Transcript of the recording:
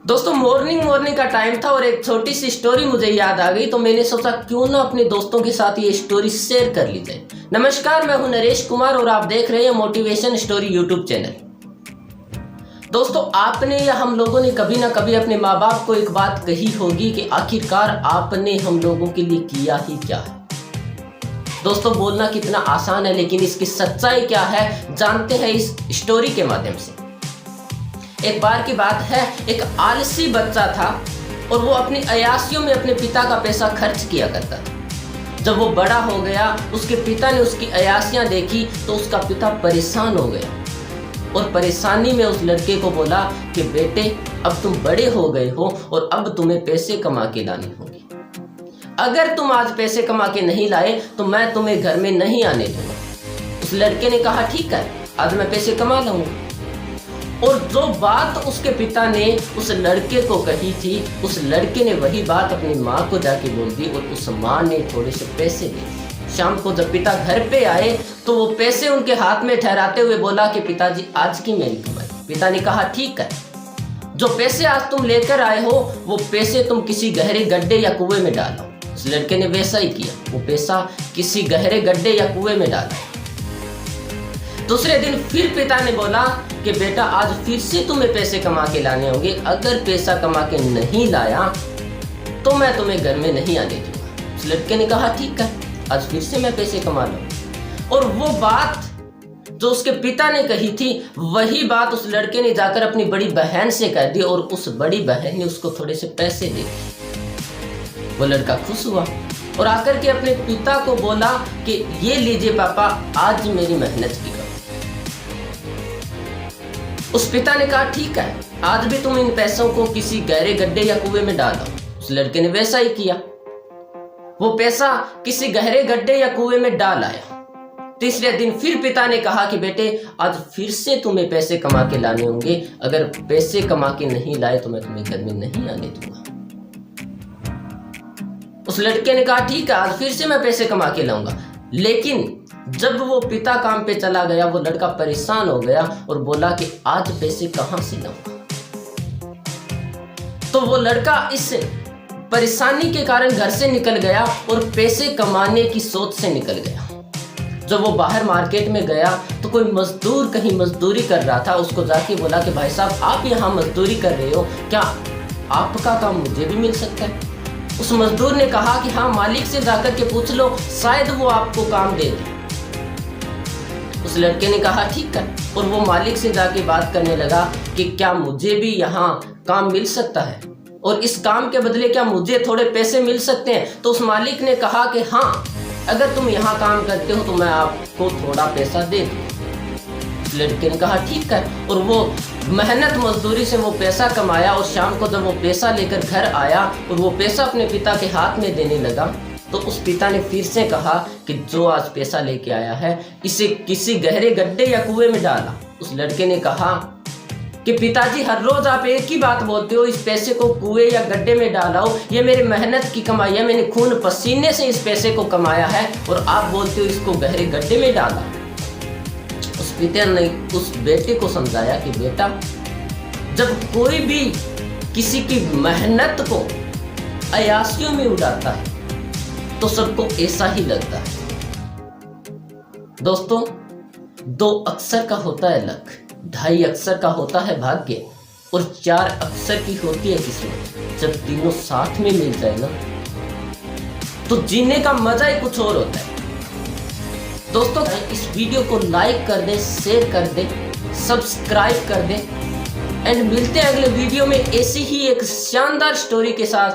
दोस्तों मॉर्निंग का टाइम था और एक छोटी सी स्टोरी मुझे याद आ गई, तो मैंने सोचा क्यों ना अपने दोस्तों के साथ ये स्टोरी शेयर कर ली जाए। नमस्कार, मैं हूं नरेश कुमार और आप देख रहे हैं मोटिवेशन स्टोरी यूट्यूब चैनल। दोस्तों, आपने या हम लोगों ने कभी ना कभी अपने माँ बाप को एक बात कही होगी कि आखिरकार आपने हम लोगों के लिए किया ही क्या है। दोस्तों, बोलना कितना आसान है, लेकिन इसकी सच्चाई क्या है जानते हैं इस स्टोरी के माध्यम से। एक बार की बात है, एक आलसी बच्चा था और वो अपनी अय्यासियों में अपने पिता का पैसा खर्च किया करता था। जब वो बड़ा हो गया, उसके पिता ने उसकी अय्यासियां देखी तो उसका पिता परेशान हो गया और परेशानी में उस लड़के को बोला कि बेटे, अब तुम बड़े हो गए हो और अब तुम्हें पैसे कमा के लाने होंगे। अगर तुम आज पैसे कमा के नहीं लाए तो मैं तुम्हें घर में नहीं आने दूंगा। उस लड़के ने कहा, ठीक है, आज मैं पैसे कमा लाऊंगा। और जो बात उसके पिता ने उस लड़के को कही थी, उस लड़के ने वही बात अपनी माँ को जाके बोल दी और उस माँ ने थोड़े से पैसे दिए। शाम को जब पिता घर पे आए तो वो पैसे उनके हाथ में ठहराते हुए बोला कि पिताजी, आज की मेरी कमाई। पिता ने कहा, ठीक है, जो पैसे आज तुम लेकर आए हो वो पैसे तुम किसी गहरे गड्ढे या कुएं में डालो। उस लड़के ने वैसा ही किया, वो पैसा किसी गहरे गड्ढे या कुएं में डाला। दूसरे दिन फिर पिता ने बोला कि बेटा, आज फिर से तुम्हें पैसे कमा के लाने होंगे। अगर पैसा कमा के नहीं लाया तो मैं तुम्हें घर में नहीं आने दूंगा। उस लड़के ने कहा, ठीक है, आज फिर से मैं पैसे कमा लूंगा। और वो बात जो उसके पिता ने कही थी, वही बात उस लड़के ने जाकर अपनी बड़ी बहन से कह दी और उस बड़ी बहन ने उसको थोड़े से पैसे दे दिए। वो लड़का खुश हुआ और आकर के अपने पिता को बोला कि ये लीजिए पापा, आज मेरी मेहनत की। उस पिता ने कहा, ठीक है, आज भी तुम इन पैसों को किसी गहरे गड्ढे या कुएं में डालो। उस लड़के ने वैसा ही किया, वो पैसा किसी गहरे गड्ढे या कुएं में डाल आया। तीसरे दिन फिर पिता ने कहा कि बेटे, आज फिर से तुम्हें पैसे कमा के लाने होंगे। अगर पैसे कमा के नहीं लाए तो मैं तुम्हें घर में नहीं आने दूंगा। उस लड़के ने कहा, ठीक है, आज फिर से मैं पैसे कमा के लाऊंगा। लेकिन जब वो पिता काम पे चला गया, वो लड़का परेशान हो गया और बोला कि आज पैसे कहां से लाऊंगा। तो वो लड़का इस परेशानी के कारण घर से निकल गया और पैसे कमाने की सोच से निकल गया। जब वो बाहर मार्केट में गया तो कोई मजदूर कहीं मजदूरी कर रहा था। उसको जाके बोला कि भाई साहब, आप यहाँ मजदूरी कर रहे हो, क्या आपका काम मुझे भी मिल सकता है? उस मजदूर ने कहा कि हाँ, मालिक से जाकर के पूछ लो, शायद वो आपको काम दे दे। उस लड़के ने कहा, ठीक है, और वो मालिक से जाके बात करने लगा कि क्या मुझे भी यहाँ काम मिल सकता है और इस काम के बदले क्या मुझे थोड़े पैसे मिल सकते हैं? तो उस मालिक ने कहा कि हाँ, अगर तुम यहाँ काम करते हो तो मैं आपको थोड़ा पैसा दे दूँ। उस लड़के ने कहा, ठीक है, और वो मेहनत मजदूरी से वो पैसा कमाया और शाम को जब वो पैसा लेकर घर आया और वो पैसा अपने पिता के हाथ में देने लगा तो उस पिता ने फिर से कहा कि जो आज पैसा लेके आया है, इसे किसी गहरे गड्ढे या कुएं में डाला। उस लड़के ने कहा कि पिताजी, हर रोज आप एक ही बात बोलते हो, इस पैसे को कुएं या गड्ढे में डालो, ये मेरी मेहनत की कमाई है, मैंने खून पसीने से इस पैसे को कमाया है और आप बोलते हो इसको गहरे गड्ढे में डाला। उस पिता ने उस बेटे को समझाया कि बेटा, जब कोई भी किसी की मेहनत को अय्यासियों में उड़ाता है तो सबको ऐसा ही लगता है। दोस्तों, 2 अक्षर का होता है लक, 2.5 अक्षर का होता है भाग्य और 4 अक्षर की होती है किस्मत। जब तीनों साथ में मिल जाए ना तो जीने का मजा ही कुछ और होता है। दोस्तों, इस वीडियो को लाइक कर दें, शेयर कर दें, सब्सक्राइब कर दें एंड मिलते हैं अगले वीडियो में ऐसी ही एक शानदार स्टोरी के साथ।